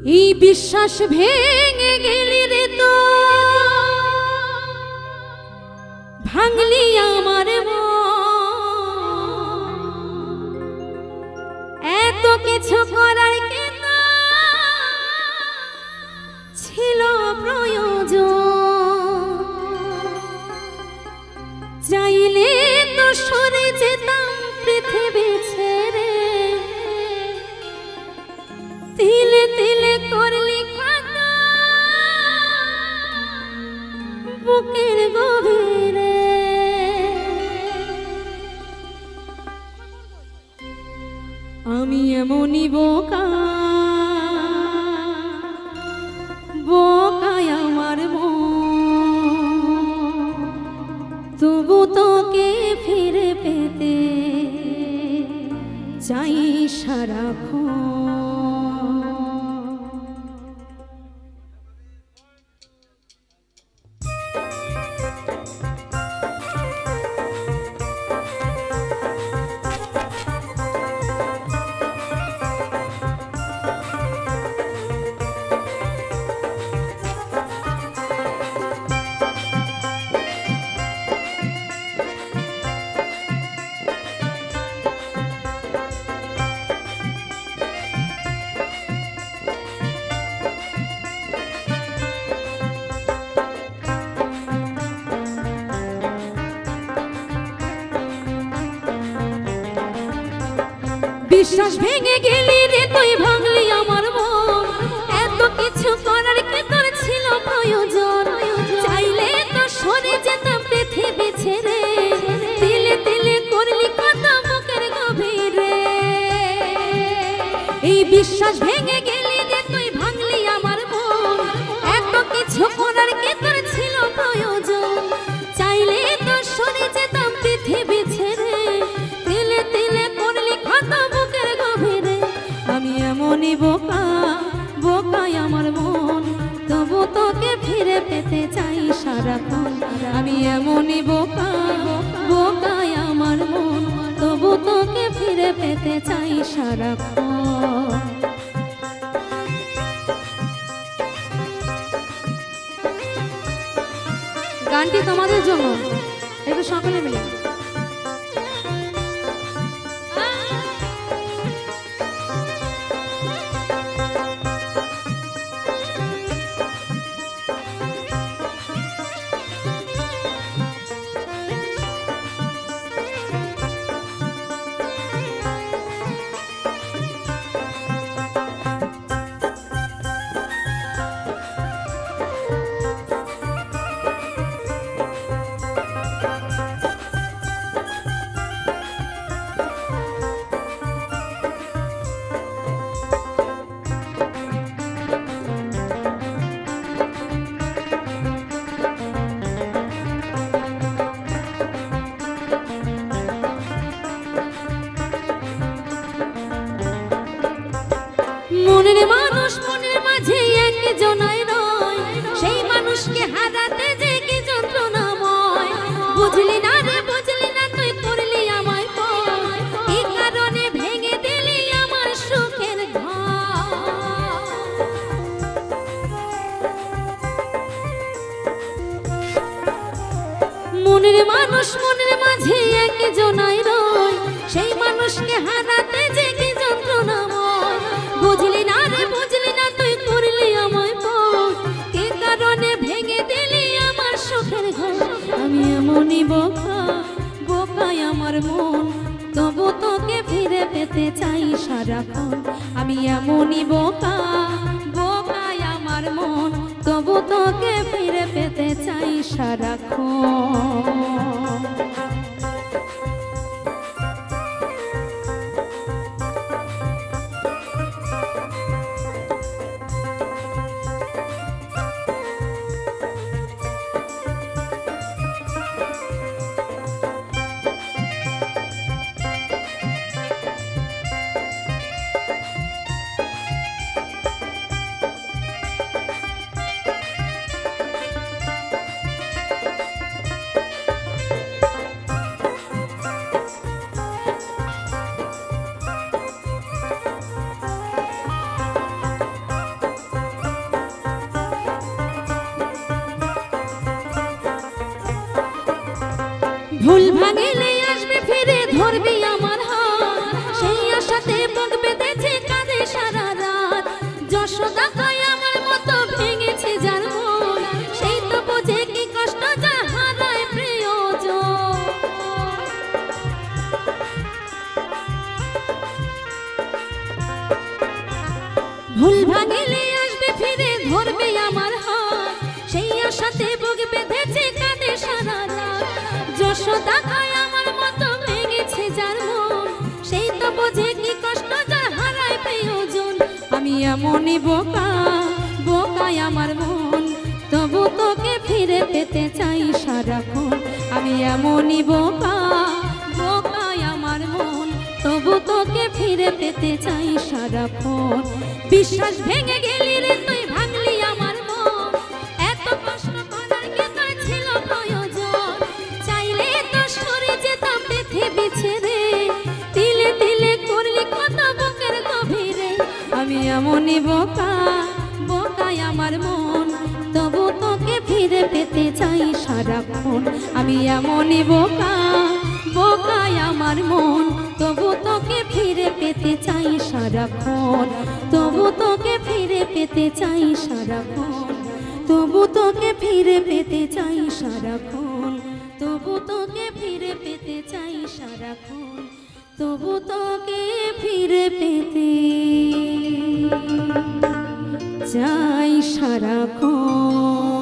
এই বিশ্বাস ভেঙে গেলি রে তো ভাঙলি আমার এত কিছু করার কেন ছিল প্রয়োজন চাইলে তো সরে যেতাম পৃথিবী ছেড়ে তিলে তিলে করলি কান্না বুকের গভীরে আমি এমনই বোকা বোকায় আমার তবু তোকে ফিরে পেতে চাই সারাক্ষণ বিশ্বাস ভেঙে গেলি রে তুই ভাঙলি আমার মন এত কিছু করার কি তোর ছিল প্রয়োজন চাইলে তো সরে যেতাম পৃথিবী ছেড়ে তিলে তিলে করলি কত বুকের গভীরে এই বিশ্বাস ভেঙে গেলি রে তুই ভাঙলি আমার মন এত কিছু করার কি তোর ছিল প্রয়োজন চাইলে তো সরে যেতাম পৃথিবী ছেড়ে তিলে তিলে করলি কত বুকের গভীরে আমি এমনই বোকা বোকায় আমার মন তবু তোকে ফিরে পেতে চাই সারাক্ষণ আমি এমনই বোকা বোকায় আমার মন তবু তোকে ফিরে পেতে চাই সারাক্ষণ গানটি তোমাদের জন্য একটু সকলে মিলে মনের মানুষ মনের মাঝে একজনাই রয় সেই মানুষকে হারাতে যে কি যন্ত্রণাময় বুঝলি না রে বুঝলি না তুই করলি আমায় পর এই কারণে ভেঙে দিলি আমার সুখের ঘর মনের মানুষ মনের মাঝে একজনাই রয় সেই মানুষকে হারাতে যে কি যন্ত্রণাময় বুঝলি না রে বুঝলি না তুই করলি আমায় পর কে কারণে ভেঙে দিলি আমার সুখের ঘর আমি এমনই বোকা বোকায় আমার মন তবু তোকে ফিরে পেতে চাই সারাক্ষণ আমি এমনই বোকা বোকায় আমার মন তবু তোকে ফিরে পেতে চাই সারাক্ষণ ভাঙিলে আসবে ফিরে ধরবি আমার হাত, সেই আশাতে বুক বেঁধেছে কাঁদে সারা রাত। যশোদা কয় আমার মতো ভেঙেছে যার মন, সেই তো বোঝে কি কষ্ট যার হারায় প্রিয়জন। ভুল ভাঙিলে আসবে ফিরে ধরবে আমার হাত, সেই আশাতে বুক বেঁধেছে কাঁদে সারা রাত। যশোদা কয় আমার মতো ভেঙেছে যার মন, সেই তো বোঝে কি কষ্ট যার হারায় প্রিয়জন। আমি এমনই বোকা, বোকায় আমার মন, তবু তোকে ফিরে পেতে চাই সারাক্ষণ। আমি এমনই বোকা, বোকায় আমার মন, তবু তোকে ফিরে পেতে চাই সারাক্ষণ। বিশ্বাস ভেঙে গেলি রে তুই, ভাঙলি আমার মন, এত কষ্ট করার কি তোর ছিল প্রয়োজন? চাইলে তো সরে যেতাম পৃথিবী ছেড়ে, তিলে তিলে করলি কত বুকের গভীরে। আমি এমনই বোকা, বোকায় আমার মন, তবু তোকে ফিরে পেতে চাই সারাক্ষণ। আমি এমনই বোকা, বোকায় আমার মন, তবু তোকে ফিরে পেতে চাই সারাক্ষণ। তবু তোকে ফিরে পেতে চাই সারাক্ষণ, তবু তোকে ফিরে পেতে চাই সারাক্ষণ, তবু তোকে ফিরে পেতে চাই সারাক্ষণ, তবু তোকে ফিরে পেতে চাই সারাক্ষণ।